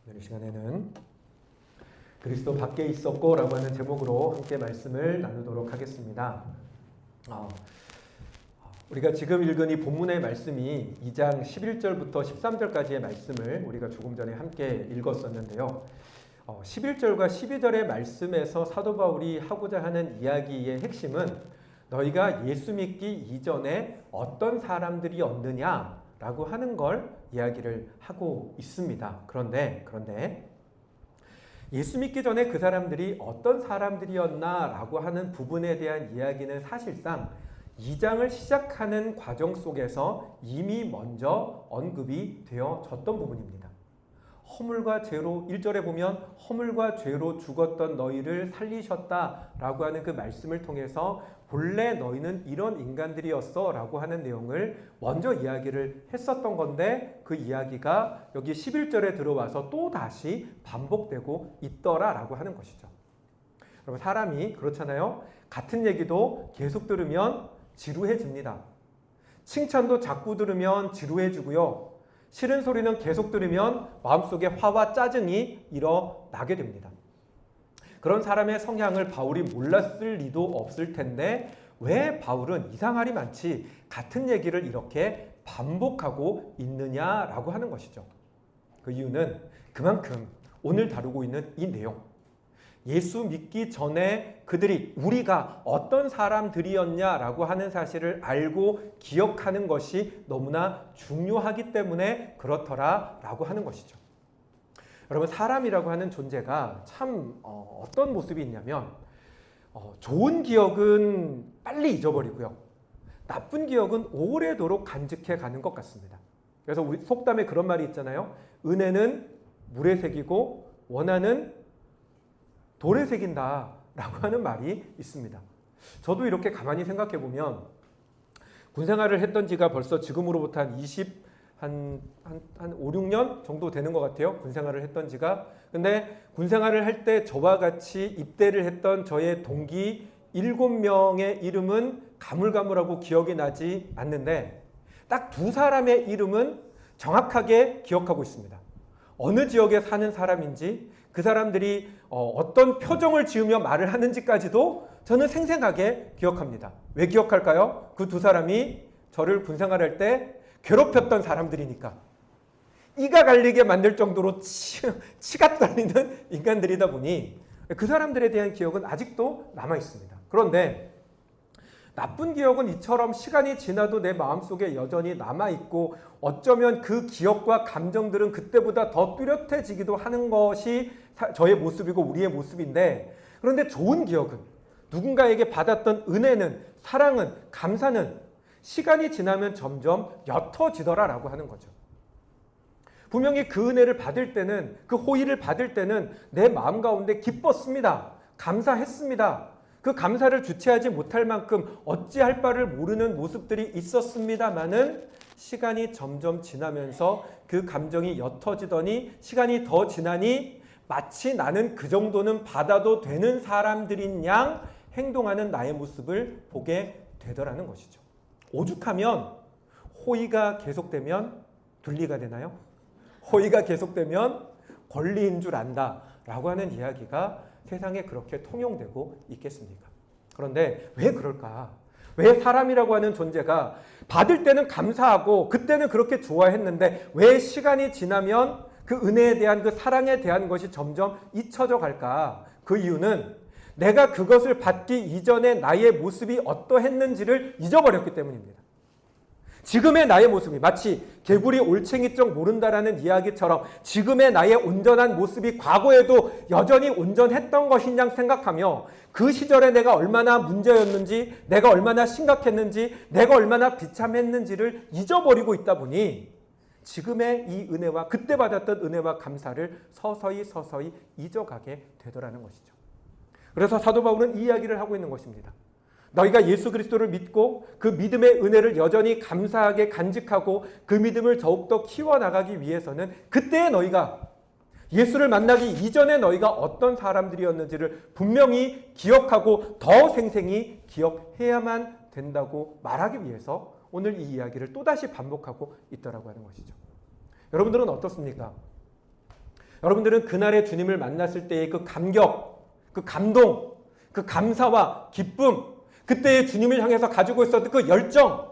오늘 이 시간에는 그리스도 밖에 있었고 라고 하는 제목으로 함께 말씀을 나누도록 하겠습니다. 우리가 지금 읽은 이 본문의 말씀이 2장 11절부터 13절까지의 말씀을 우리가 조금 전에 함께 읽었었는데요. 11절과 12절의 말씀에서 사도 바울이 하고자 하는 이야기의 핵심은 너희가 예수 믿기 이전에 어떤 사람들이었느냐라고 하는 걸 이야기를 하고 있습니다. 그런데 예수 믿기 전에 그 사람들이 어떤 사람들이었나라고 하는 부분에 대한 이야기는 사실상 2장을 시작하는 과정 속에서 이미 먼저 언급이 되어졌던 부분입니다. 허물과 죄로 1절에 보면 허물과 죄로 죽었던 너희를 살리셨다라고 하는 그 말씀을 통해서 본래 너희는 이런 인간들이었어 라고 하는 내용을 먼저 이야기를 했었던 건데 그 이야기가 여기 11절에 들어와서 또 다시 반복되고 있더라 라고 하는 것이죠. 여러분, 사람이 그렇잖아요. 같은 얘기도 계속 들으면 지루해집니다. 칭찬도 자꾸 들으면 지루해지고요. 싫은 소리는 계속 들으면 마음속에 화와 짜증이 일어나게 됩니다. 그런 사람의 성향을 바울이 몰랐을 리도 없을 텐데 왜 바울은 이상할이 많지 같은 얘기를 이렇게 반복하고 있느냐라고 하는 것이죠. 그 이유는 그만큼 오늘 다루고 있는 이 내용, 예수 믿기 전에 그들이 우리가 어떤 사람들이었냐라고 하는 사실을 알고 기억하는 것이 너무나 중요하기 때문에 그렇더라라고 하는 것이죠. 여러분, 사람이라고 하는 존재가 참 어떤 모습이 있냐면 좋은 기억은 빨리 잊어버리고요. 나쁜 기억은 오래도록 간직해 가는 것 같습니다. 그래서 우리 속담에 그런 말이 있잖아요. 은혜는 물에 새기고 원한은 돌에 새긴다 라고 하는 말이 있습니다. 저도 이렇게 가만히 생각해 보면 군생활을 했던 지가 벌써 지금으로부터 한 5, 6년 정도 되는 것 같아요. 군생활을 했던 지가. 근데 군생활을 할 때 저와 같이 입대를 했던 저의 동기 7명의 이름은 가물가물하고 기억이 나지 않는데 딱 2사람의 이름은 정확하게 기억하고 있습니다. 어느 지역에 사는 사람인지 그 사람들이 어떤 표정을 지으며 말을 하는지까지도 저는 생생하게 기억합니다. 왜 기억할까요? 그 2사람이 저를 군생활할 때 괴롭혔던 사람들이니까. 이가 갈리게 만들 정도로 치가 떨리는 인간들이다 보니 그 사람들에 대한 기억은 아직도 남아 있습니다. 그런데 나쁜 기억은 이처럼 시간이 지나도 내 마음속에 여전히 남아있고 어쩌면 그 기억과 감정들은 그때보다 더 뚜렷해지기도 하는 것이 저의 모습이고 우리의 모습인데, 그런데 좋은 기억은, 누군가에게 받았던 은혜는, 사랑은, 감사는 시간이 지나면 점점 옅어지더라라고 하는 거죠. 분명히 그 은혜를 받을 때는, 그 호의를 받을 때는 내 마음 가운데 기뻤습니다. 감사했습니다. 그 감사를 주체하지 못할 만큼 어찌할 바를 모르는 모습들이 있었습니다마는 시간이 점점 지나면서 그 감정이 옅어지더니 시간이 더 지나니 마치 나는 그 정도는 받아도 되는 사람들인 양 행동하는 나의 모습을 보게 되더라는 것이죠. 오죽하면 호의가 계속되면 둘리가 되나요? 호의가 계속되면 권리인 줄 안다 라고 하는 이야기가 세상에 그렇게 통용되고 있겠습니까? 그런데 왜 그럴까? 왜 사람이라고 하는 존재가 받을 때는 감사하고 그때는 그렇게 좋아했는데 왜 시간이 지나면 그 은혜에 대한 그 사랑에 대한 것이 점점 잊혀져 갈까? 그 이유는 내가 그것을 받기 이전에 나의 모습이 어떠했는지를 잊어버렸기 때문입니다. 지금의 나의 모습이 마치 개구리 올챙이적 모른다라는 이야기처럼 지금의 나의 온전한 모습이 과거에도 여전히 온전했던 것인 양 생각하며 그 시절에 내가 얼마나 문제였는지, 내가 얼마나 심각했는지, 내가 얼마나 비참했는지를 잊어버리고 있다 보니 지금의 이 은혜와 그때 받았던 은혜와 감사를 서서히 잊어가게 되더라는 것이죠. 그래서 사도 바울은 이 이야기를 하고 있는 것입니다. 너희가 예수 그리스도를 믿고 그 믿음의 은혜를 여전히 감사하게 간직하고 그 믿음을 더욱더 키워나가기 위해서는 그때의 너희가 예수를 만나기 이전에 너희가 어떤 사람들이었는지를 분명히 기억하고 더 생생히 기억해야만 된다고 말하기 위해서 오늘 이 이야기를 또다시 반복하고 있더라고 하는 것이죠. 여러분들은 어떻습니까? 여러분들은 그날의 주님을 만났을 때의 그 감격, 그 감동, 그 감사와 기쁨, 그때의 주님을 향해서 가지고 있었던 그 열정,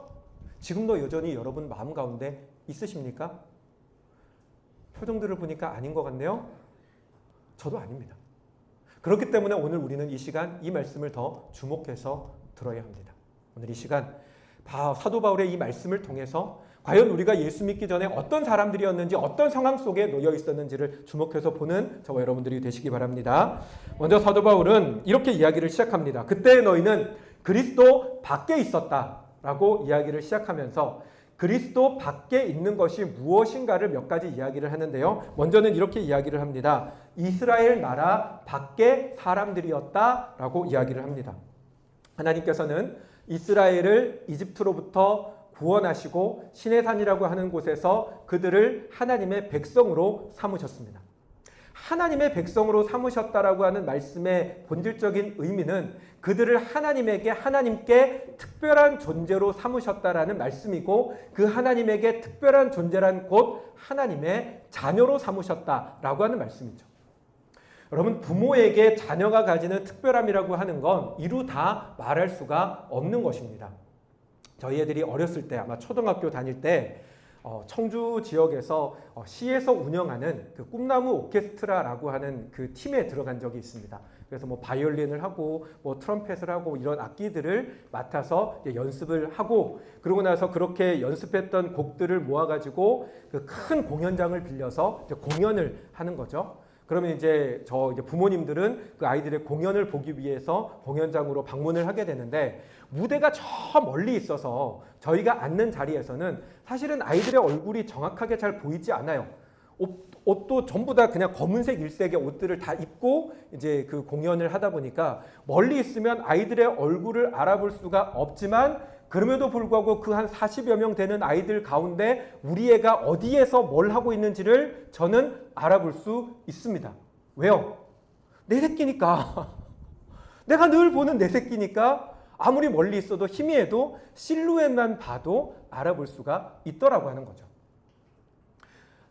지금도 여전히 여러분 마음 가운데 있으십니까? 표정들을 보니까 아닌 것 같네요. 저도 아닙니다. 그렇기 때문에 오늘 우리는 이 시간 이 말씀을 더 주목해서 들어야 합니다. 오늘 이 시간 사도 바울의 이 말씀을 통해서 과연 우리가 예수 믿기 전에 어떤 사람들이었는지, 어떤 상황 속에 놓여 있었는지를 주목해서 보는 저와 여러분들이 되시기 바랍니다. 먼저 사도 바울은 이렇게 이야기를 시작합니다. 그때 너희는 그리스도 밖에 있었다라고 이야기를 시작하면서 그리스도 밖에 있는 것이 무엇인가를 몇 가지 이야기를 하는데요. 먼저는 이렇게 이야기를 합니다. 이스라엘 나라 밖에 사람들이었다라고 이야기를 합니다. 하나님께서는 이스라엘을 이집트로부터 구원하시고 시내산이라고 하는 곳에서 그들을 하나님의 백성으로 삼으셨습니다. 하나님의 백성으로 삼으셨다라고 하는 말씀의 본질적인 의미는 그들을 하나님께 특별한 존재로 삼으셨다라는 말씀이고, 그 하나님에게 특별한 존재란 곧 하나님의 자녀로 삼으셨다라고 하는 말씀이죠. 여러분, 부모에게 자녀가 가지는 특별함이라고 하는 건 이루 다 말할 수가 없는 것입니다. 저희 애들이 어렸을 때, 아마 초등학교 다닐 때 청주 지역에서 시에서 운영하는 그 꿈나무 오케스트라라고 하는 그 팀에 들어간 적이 있습니다. 그래서 뭐 바이올린을 하고 뭐 트럼펫을 하고 이런 악기들을 맡아서 연습을 하고, 그러고 나서 그렇게 연습했던 곡들을 모아가지고 그 큰 공연장을 빌려서 공연을 하는 거죠. 그러면 이제 부모님들은 그 아이들의 공연을 보기 위해서 공연장으로 방문을 하게 되는데, 무대가 저 멀리 있어서 저희가 앉는 자리에서는 사실은 아이들의 얼굴이 정확하게 잘 보이지 않아요. 옷도 전부 다 그냥 검은색 일색의 옷들을 다 입고 이제 그 공연을 하다 보니까 멀리 있으면 아이들의 얼굴을 알아볼 수가 없지만, 그럼에도 불구하고 그 한 40여 명 되는 아이들 가운데 우리 애가 어디에서 뭘 하고 있는지를 저는 알아볼 수 있습니다. 왜요? 내 새끼니까. 내가 늘 보는 내 새끼니까 아무리 멀리 있어도 희미해도 실루엣만 봐도 알아볼 수가 있더라고 하는 거죠.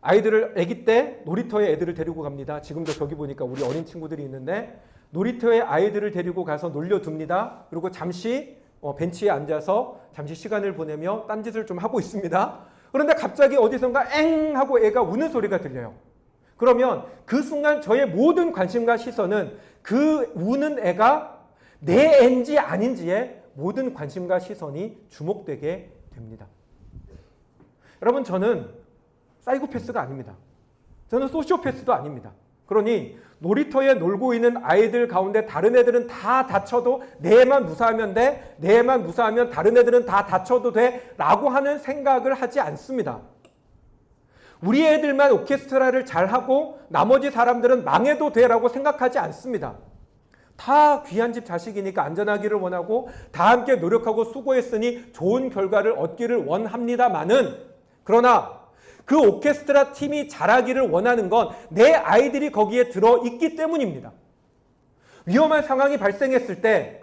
아기 때 놀이터에 애들을 데리고 갑니다. 지금도 저기 보니까 우리 어린 친구들이 있는데 놀이터에 아이들을 데리고 가서 놀려둡니다. 그리고 잠시 벤치에 앉아서 잠시 시간을 보내며 딴짓을 좀 하고 있습니다. 그런데 갑자기 어디선가 엥 하고 애가 우는 소리가 들려요. 그러면 그 순간 저의 모든 관심과 시선은 그 우는 애가 내 애인지 아닌지에 모든 관심과 시선이 주목되게 됩니다. 여러분, 저는 사이코패스가 아닙니다. 저는 소시오패스도 아닙니다. 그러니 놀이터에 놀고 있는 아이들 가운데 다른 애들은 다 다쳐도 내 애만 무사하면 돼, 내 애만 무사하면 다른 애들은 다 다쳐도 돼 라고 하는 생각을 하지 않습니다. 우리 애들만 오케스트라를 잘하고 나머지 사람들은 망해도 돼라고 생각하지 않습니다. 다 귀한 집 자식이니까 안전하기를 원하고 다 함께 노력하고 수고했으니 좋은 결과를 얻기를 원합니다마는, 그러나 그 오케스트라 팀이 잘하기를 원하는 건 내 아이들이 거기에 들어있기 때문입니다. 위험한 상황이 발생했을 때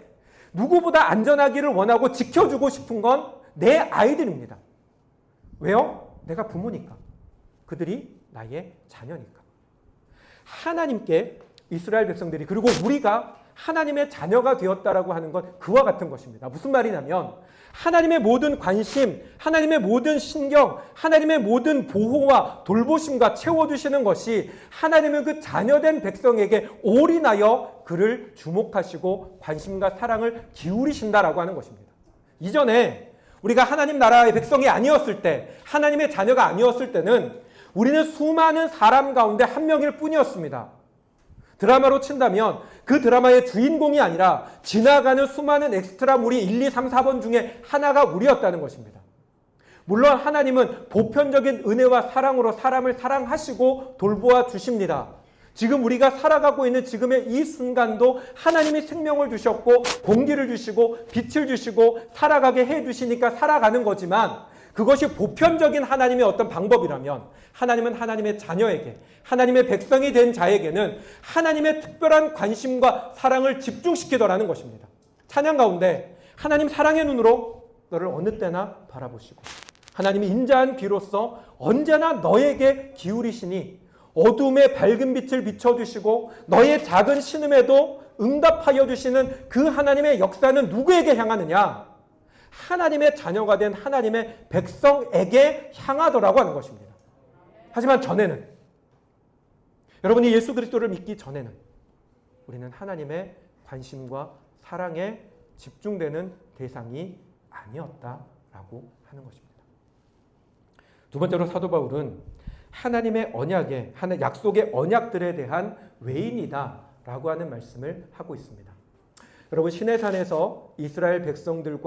누구보다 안전하기를 원하고 지켜주고 싶은 건 내 아이들입니다. 왜요? 내가 부모니까. 그들이 나의 자녀니까. 하나님께 이스라엘 백성들이, 그리고 우리가 하나님의 자녀가 되었다라고 하는 건 그와 같은 것입니다. 무슨 말이냐면 하나님의 모든 관심, 하나님의 모든 신경, 하나님의 모든 보호와 돌보심과 채워주시는 것이 하나님의 그 자녀된 백성에게 올인하여 그를 주목하시고 관심과 사랑을 기울이신다라고 하는 것입니다. 이전에 우리가 하나님 나라의 백성이 아니었을 때, 하나님의 자녀가 아니었을 때는 우리는 수많은 사람 가운데 한 명일 뿐이었습니다. 드라마로 친다면 그 드라마의 주인공이 아니라 지나가는 수많은 엑스트라물이 1, 2, 3, 4번 중에 하나가 우리였다는 것입니다. 물론 하나님은 보편적인 은혜와 사랑으로 사람을 사랑하시고 돌보아 주십니다. 지금 우리가 살아가고 있는 지금의 이 순간도 하나님이 생명을 주셨고 공기를 주시고 빛을 주시고 살아가게 해주시니까 살아가는 거지만, 그것이 보편적인 하나님의 어떤 방법이라면 하나님은 하나님의 자녀에게, 하나님의 백성이 된 자에게는 하나님의 특별한 관심과 사랑을 집중시키더라는 것입니다. 찬양 가운데 하나님 사랑의 눈으로 너를 어느 때나 바라보시고 하나님이 인자한 귀로서 언제나 너에게 기울이시니 어둠에 밝은 빛을 비춰주시고 너의 작은 신음에도 응답하여 주시는 그 하나님의 역사는 누구에게 향하느냐? 하나님의 자녀가 된 하나님의 백성에게 향하더라고 하는 것입니다. 하지만 전에는, 여러분이 예수 그리스도를 믿기 전에는 우리는 하나님의 관심과 사랑에 집중되는 대상이 아니었다라고 하는 것입니다. 두 번째로 사도 바울은 하나님의 언약에, 약속의 언약들에 대한 외인이다라고 하는 말씀을 하고 있습니다. 여러분, 시내산에서 이스라엘 백성들을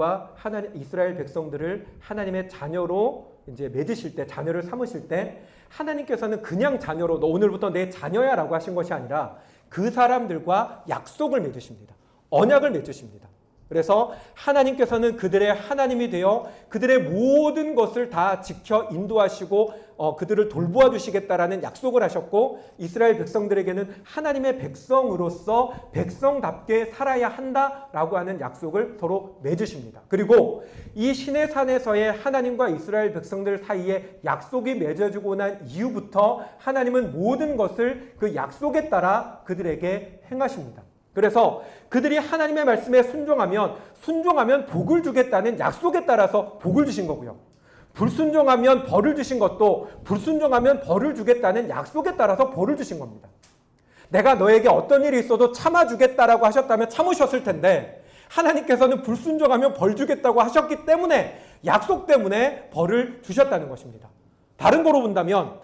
하나님의 자녀로 이제 맺으실 때, 자녀를 삼으실 때 하나님께서는 그냥 자녀로 너 오늘부터 내 자녀야라고 하신 것이 아니라 그 사람들과 약속을 맺으십니다. 언약을 맺으십니다. 그래서 하나님께서는 그들의 하나님이 되어 그들의 모든 것을 다 지켜 인도하시고 그들을 돌보아 주시겠다라는 약속을 하셨고, 이스라엘 백성들에게는 하나님의 백성으로서 백성답게 살아야 한다라고 하는 약속을 서로 맺으십니다. 그리고 이 시내산에서의 하나님과 이스라엘 백성들 사이에 약속이 맺어지고 난 이후부터 하나님은 모든 것을 그 약속에 따라 그들에게 행하십니다. 그래서 그들이 하나님의 말씀에 순종하면 복을 주겠다는 약속에 따라서 복을 주신 거고요. 불순종하면 벌을 주신 것도 불순종하면 벌을 주겠다는 약속에 따라서 벌을 주신 겁니다. 내가 너에게 어떤 일이 있어도 참아주겠다라고 하셨다면 참으셨을 텐데, 하나님께서는 불순종하면 벌 주겠다고 하셨기 때문에, 약속 때문에 벌을 주셨다는 것입니다. 다른 거로 본다면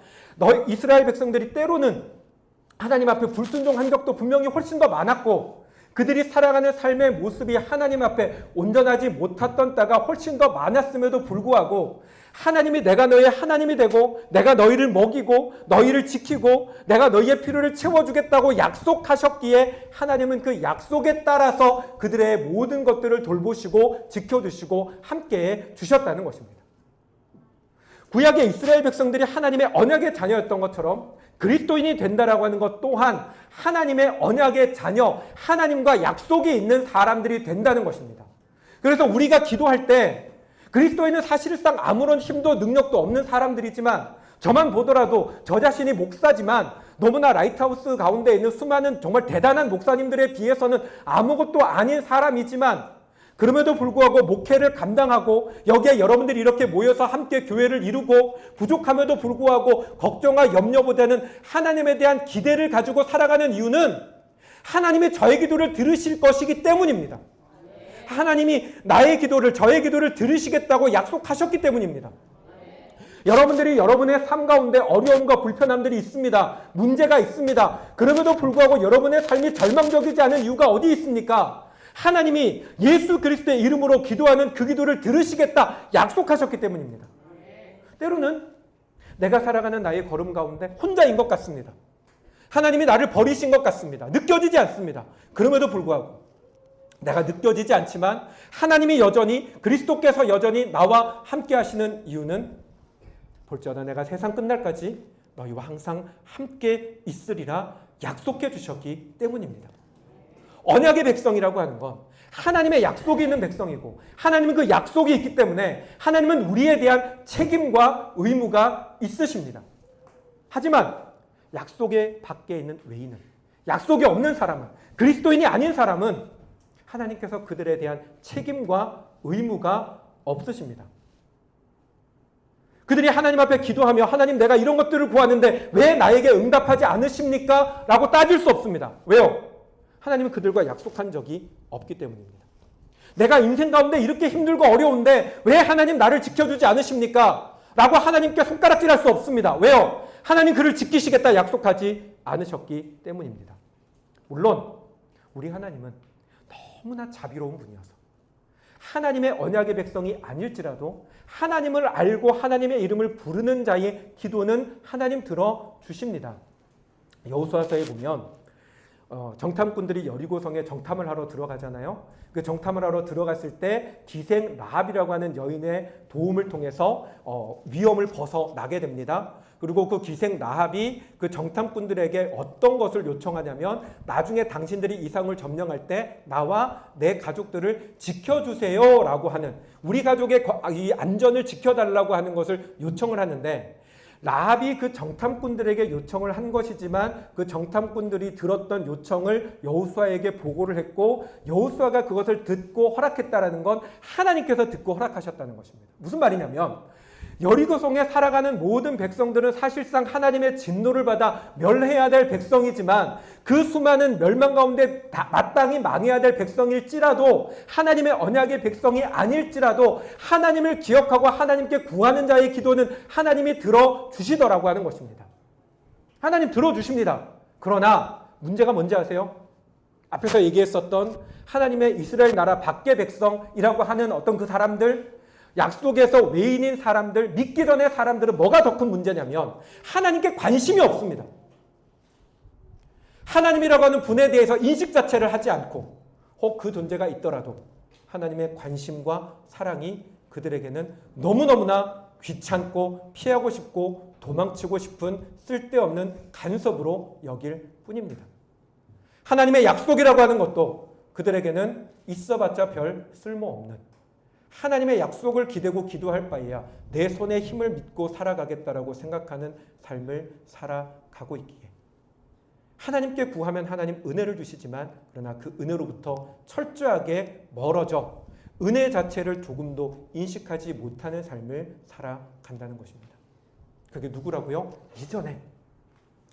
이스라엘 백성들이 때로는 하나님 앞에 불순종한 적도 분명히 훨씬 더 많았고, 그들이 살아가는 삶의 모습이 하나님 앞에 온전하지 못했던 때가 훨씬 더 많았음에도 불구하고, 하나님이 내가 너의 하나님이 되고 내가 너희를 먹이고 너희를 지키고 내가 너희의 필요를 채워주겠다고 약속하셨기에 하나님은 그 약속에 따라서 그들의 모든 것들을 돌보시고 지켜주시고 함께해 주셨다는 것입니다. 구약의 이스라엘 백성들이 하나님의 언약의 자녀였던 것처럼 그리스도인이 된다라고 하는 것 또한 하나님의 언약의 자녀, 하나님과 약속이 있는 사람들이 된다는 것입니다. 그래서 우리가 기도할 때 그리스도인은 사실상 아무런 힘도 능력도 없는 사람들이지만, 저만 보더라도 저 자신이 목사지만 너무나 라이트하우스 가운데 있는 수많은 정말 대단한 목사님들에 비해서는 아무것도 아닌 사람이지만, 그럼에도 불구하고 목회를 감당하고 여기에 여러분들이 이렇게 모여서 함께 교회를 이루고 부족함에도 불구하고 걱정과 염려보다는 하나님에 대한 기대를 가지고 살아가는 이유는 하나님이 저의 기도를 들으실 것이기 때문입니다. 하나님이 나의 기도를, 저의 기도를 들으시겠다고 약속하셨기 때문입니다. 여러분들이 여러분의 삶 가운데 어려움과 불편함들이 있습니다. 문제가 있습니다. 그럼에도 불구하고 여러분의 삶이 절망적이지 않은 이유가 어디 있습니까? 하나님이 예수 그리스도의 이름으로 기도하는 그 기도를 들으시겠다 약속하셨기 때문입니다. 때로는 내가 살아가는 나의 걸음 가운데 혼자인 것 같습니다. 하나님이 나를 버리신 것 같습니다. 느껴지지 않습니다. 그럼에도 불구하고 내가 느껴지지 않지만 하나님이 여전히, 그리스도께서 여전히 나와 함께 하시는 이유는 볼지어다 내가 세상 끝날까지 너희와 항상 함께 있으리라 약속해 주셨기 때문입니다. 언약의 백성이라고 하는 건 하나님의 약속이 있는 백성이고, 하나님은 그 약속이 있기 때문에 하나님은 우리에 대한 책임과 의무가 있으십니다. 하지만 약속의 밖에 있는 외인은, 약속이 없는 사람은, 그리스도인이 아닌 사람은 하나님께서 그들에 대한 책임과 의무가 없으십니다. 그들이 하나님 앞에 기도하며 하나님 내가 이런 것들을 구하는데 왜 나에게 응답하지 않으십니까? 라고 따질 수 없습니다. 왜요? 하나님은 그들과 약속한 적이 없기 때문입니다. 내가 인생 가운데 이렇게 힘들고 어려운데 왜 하나님 나를 지켜주지 않으십니까? 라고 하나님께 손가락질할 수 없습니다. 왜요? 하나님 그를 지키시겠다 약속하지 않으셨기 때문입니다. 물론 우리 하나님은 너무나 자비로운 분이어서 하나님의 언약의 백성이 아닐지라도 하나님을 알고 하나님의 이름을 부르는 자의 기도는 하나님 들어주십니다. 여호수아서에 보면 정탐꾼들이 여리고성에 정탐을 하러 들어가잖아요. 그 정탐을 하러 들어갔을 때 기생 라합이라고 하는 여인의 도움을 통해서 위험을 벗어나게 됩니다. 그리고 그 기생 라합이 그 정탐꾼들에게 어떤 것을 요청하냐면, 나중에 당신들이 이상을 점령할 때 나와 내 가족들을 지켜주세요 라고 하는, 우리 가족의 이 안전을 지켜달라고 하는 것을 요청을 하는데, 라합이 그 정탐꾼들에게 요청을 한 것이지만 그 정탐꾼들이 들었던 요청을 여호수아에게 보고를 했고 여호수아가 그것을 듣고 허락했다라는 건 하나님께서 듣고 허락하셨다는 것입니다. 무슨 말이냐면 여리고성에 살아가는 모든 백성들은 사실상 하나님의 진노를 받아 멸해야 될 백성이지만 그 수많은 멸망 가운데 마땅히 망해야 될 백성일지라도 하나님의 언약의 백성이 아닐지라도 하나님을 기억하고 하나님께 구하는 자의 기도는 하나님이 들어주시더라고 하는 것입니다. 하나님 들어주십니다. 그러나 문제가 뭔지 아세요? 앞에서 얘기했었던 하나님의 이스라엘 나라 밖의 백성이라고 하는 어떤 그 사람들, 약속에서 외인인 사람들, 믿기 전의 사람들은 뭐가 더 큰 문제냐면 하나님께 관심이 없습니다. 하나님이라고 하는 분에 대해서 인식 자체를 하지 않고 혹 그 존재가 있더라도 하나님의 관심과 사랑이 그들에게는 너무너무나 귀찮고 피하고 싶고 도망치고 싶은 쓸데없는 간섭으로 여길 뿐입니다. 하나님의 약속이라고 하는 것도 그들에게는 있어봤자 별 쓸모없는 하나님의 약속을 기대고 기도할 바에야 내 손에 힘을 믿고 살아가겠다라고 생각하는 삶을 살아가고 있기에 하나님께 구하면 하나님 은혜를 주시지만 그러나 그 은혜로부터 철저하게 멀어져 은혜 자체를 조금도 인식하지 못하는 삶을 살아간다는 것입니다. 그게 누구라고요? 이전에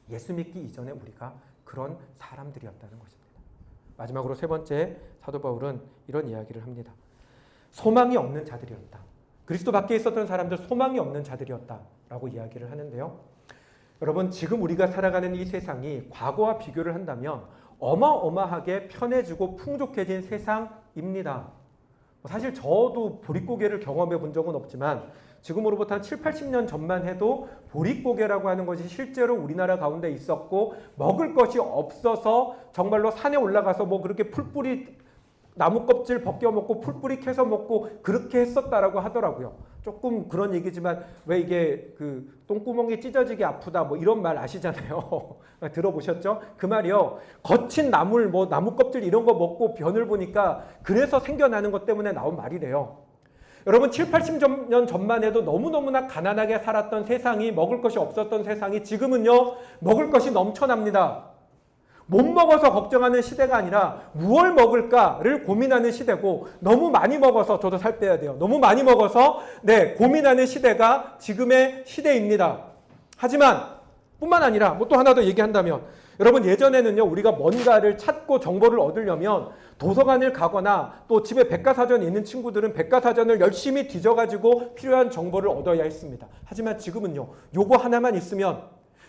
예수 믿기 이전에 우리가 그런 사람들이었다는 것입니다. 마지막으로 세 번째 사도 바울은 이런 이야기를 합니다. 소망이 없는 자들이었다. 그리스도 밖에 있었던 사람들 소망이 없는 자들이었다라고 이야기를 하는데요. 여러분 지금 우리가 살아가는 이 세상이 과거와 비교를 한다면 어마어마하게 편해지고 풍족해진 세상입니다. 사실 저도 보릿고개를 경험해 본 적은 없지만 지금으로부터 한 7, 80년 전만 해도 보릿고개라고 하는 것이 실제로 우리나라 가운데 있었고 먹을 것이 없어서 정말로 산에 올라가서 뭐 그렇게 풀뿌리 나무 껍질 벗겨 먹고 풀뿌리 캐서 먹고 그렇게 했었다라고 하더라고요. 조금 그런 얘기지만 왜 이게 그 똥구멍이 찢어지게 아프다 뭐 이런 말 아시잖아요. 들어보셨죠? 그 말이요. 거친 나물 뭐 나무 껍질 이런 거 먹고 변을 보니까 그래서 생겨나는 것 때문에 나온 말이래요. 여러분 7, 80년 전만 해도 너무너무나 가난하게 살았던 세상이 먹을 것이 없었던 세상이 지금은요. 먹을 것이 넘쳐납니다. 못 먹어서 걱정하는 시대가 아니라 무얼 먹을까를 고민하는 시대고 너무 많이 먹어서 저도 살 빼야 돼요. 너무 많이 먹어서 고민하는 시대가 지금의 시대입니다. 하지만 뿐만 아니라 뭐 또 하나 더 얘기한다면 여러분 예전에는요 우리가 뭔가를 찾고 정보를 얻으려면 도서관을 가거나 또 집에 백과사전이 있는 친구들은 백과사전을 열심히 뒤져가지고 필요한 정보를 얻어야 했습니다. 하지만 지금은요 요거 하나만 있으면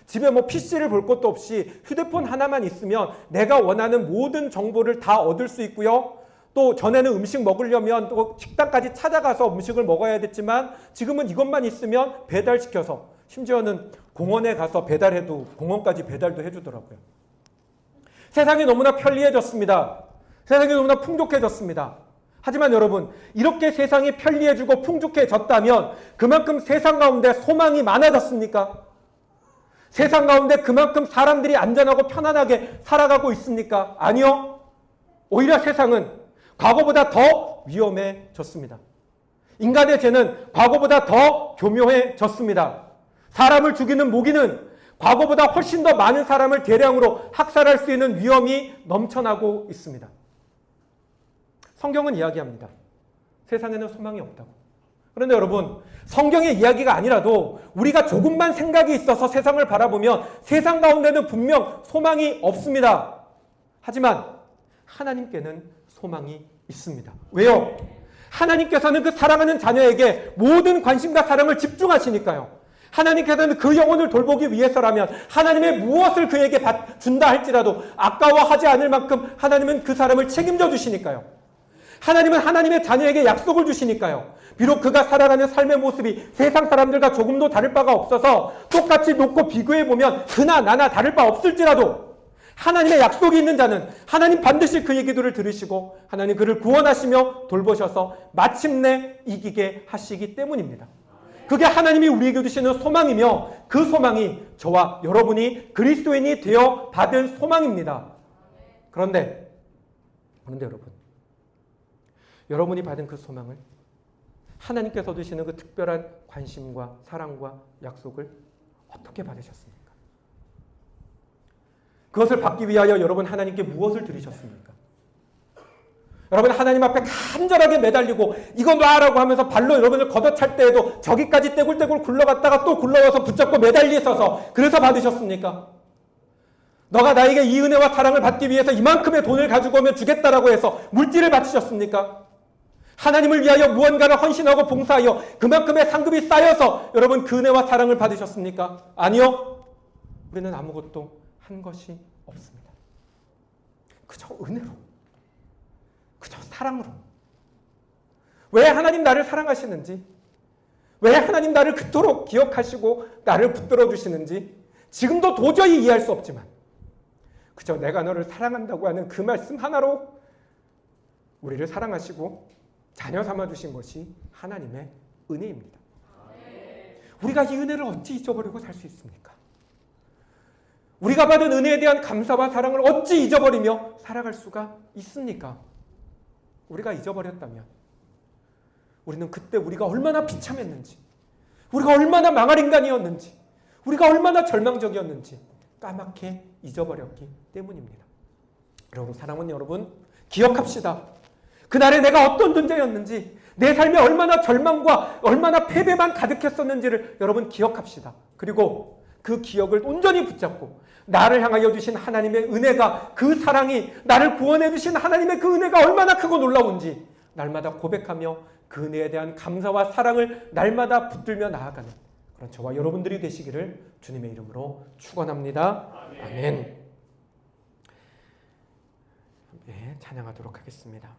집에 뭐 PC를 볼 것도 없이 휴대폰 하나만 있으면 내가 원하는 모든 정보를 다 얻을 수 있고요. 또 전에는 음식 먹으려면 또 식당까지 찾아가서 음식을 먹어야 됐지만 지금은 이것만 있으면 배달시켜서 심지어는 공원에 가서 배달해도 공원까지 배달도 해주더라고요. 세상이 너무나 편리해졌습니다. 세상이 너무나 풍족해졌습니다. 하지만 여러분 이렇게 세상이 편리해지고 풍족해졌다면 그만큼 세상 가운데 소망이 많아졌습니까? 세상 가운데 그만큼 사람들이 안전하고 편안하게 살아가고 있습니까? 아니요. 오히려 세상은 과거보다 더 위험해졌습니다. 인간의 죄는 과거보다 더 교묘해졌습니다. 사람을 죽이는 모기는 과거보다 훨씬 더 많은 사람을 대량으로 학살할 수 있는 위험이 넘쳐나고 있습니다. 성경은 이야기합니다. 세상에는 소망이 없다고. 그런데 여러분 성경의 이야기가 아니라도 우리가 조금만 생각이 있어서 세상을 바라보면 세상 가운데는 분명 소망이 없습니다. 하지만 하나님께는 소망이 있습니다. 왜요? 하나님께서는 그 사랑하는 자녀에게 모든 관심과 사랑을 집중하시니까요. 하나님께서는 그 영혼을 돌보기 위해서라면 하나님의 무엇을 그에게 준다 할지라도 아까워하지 않을 만큼 하나님은 그 사람을 책임져 주시니까요. 하나님은 하나님의 자녀에게 약속을 주시니까요. 비록 그가 살아가는 삶의 모습이 세상 사람들과 조금도 다를 바가 없어서 똑같이 놓고 비교해보면 그나 나나 다를 바 없을지라도 하나님의 약속이 있는 자는 하나님 반드시 그의 기도를 들으시고 하나님 그를 구원하시며 돌보셔서 마침내 이기게 하시기 때문입니다. 그게 하나님이 우리에게 주시는 소망이며 그 소망이 저와 여러분이 그리스도인이 되어 받은 소망입니다. 그런데 여러분이 받은 그 소망을 하나님께서 주시는 그 특별한 관심과 사랑과 약속을 어떻게 받으셨습니까? 그것을 받기 위하여 여러분 하나님께 무엇을 드리셨습니까? 여러분 하나님 앞에 간절하게 매달리고 이거 놔라고 하면서 발로 여러분을 걷어찰 때에도 저기까지 떼굴떼굴 굴러갔다가 또 굴러와서 붙잡고 매달리셔서 그래서 받으셨습니까? 너가 나에게 이 은혜와 사랑을 받기 위해서 이만큼의 돈을 가지고 오면 주겠다라고 해서 물질을 바치셨습니까? 하나님을 위하여 무언가를 헌신하고 봉사하여 그만큼의 상급이 쌓여서 여러분 그 은혜와 사랑을 받으셨습니까? 아니요. 우리는 아무것도 한 것이 없습니다. 그저 은혜로, 그저 사랑으로. 왜 하나님 나를 사랑하시는지, 왜 하나님 나를 그토록 기억하시고 나를 붙들어 주시는지 지금도 도저히 이해할 수 없지만 그저 내가 너를 사랑한다고 하는 그 말씀 하나로 우리를 사랑하시고 자녀 삼아주신 것이 하나님의 은혜입니다. 우리가 이 은혜를 어찌 잊어버리고 살 수 있습니까? 우리가 받은 은혜에 대한 감사와 사랑을 어찌 잊어버리며 살아갈 수가 있습니까? 우리가 잊어버렸다면 우리는 그때 우리가 얼마나 비참했는지, 우리가 얼마나 망할 인간이었는지, 우리가 얼마나 절망적이었는지 까맣게 잊어버렸기 때문입니다. 여러분, 사랑하는 여러분, 기억합시다. 그날에 내가 어떤 존재였는지, 내 삶에 얼마나 절망과 얼마나 패배만 가득했었는지를 여러분 기억합시다. 그리고 그 기억을 온전히 붙잡고 나를 향하여 주신 하나님의 은혜가, 그 사랑이, 나를 구원해 주신 하나님의 그 은혜가 얼마나 크고 놀라운지 날마다 고백하며 그 은혜에 대한 감사와 사랑을 날마다 붙들며 나아가는 그런 저와 여러분들이 되시기를 주님의 이름으로 축원합니다. 아멘. 네, 찬양하도록 하겠습니다.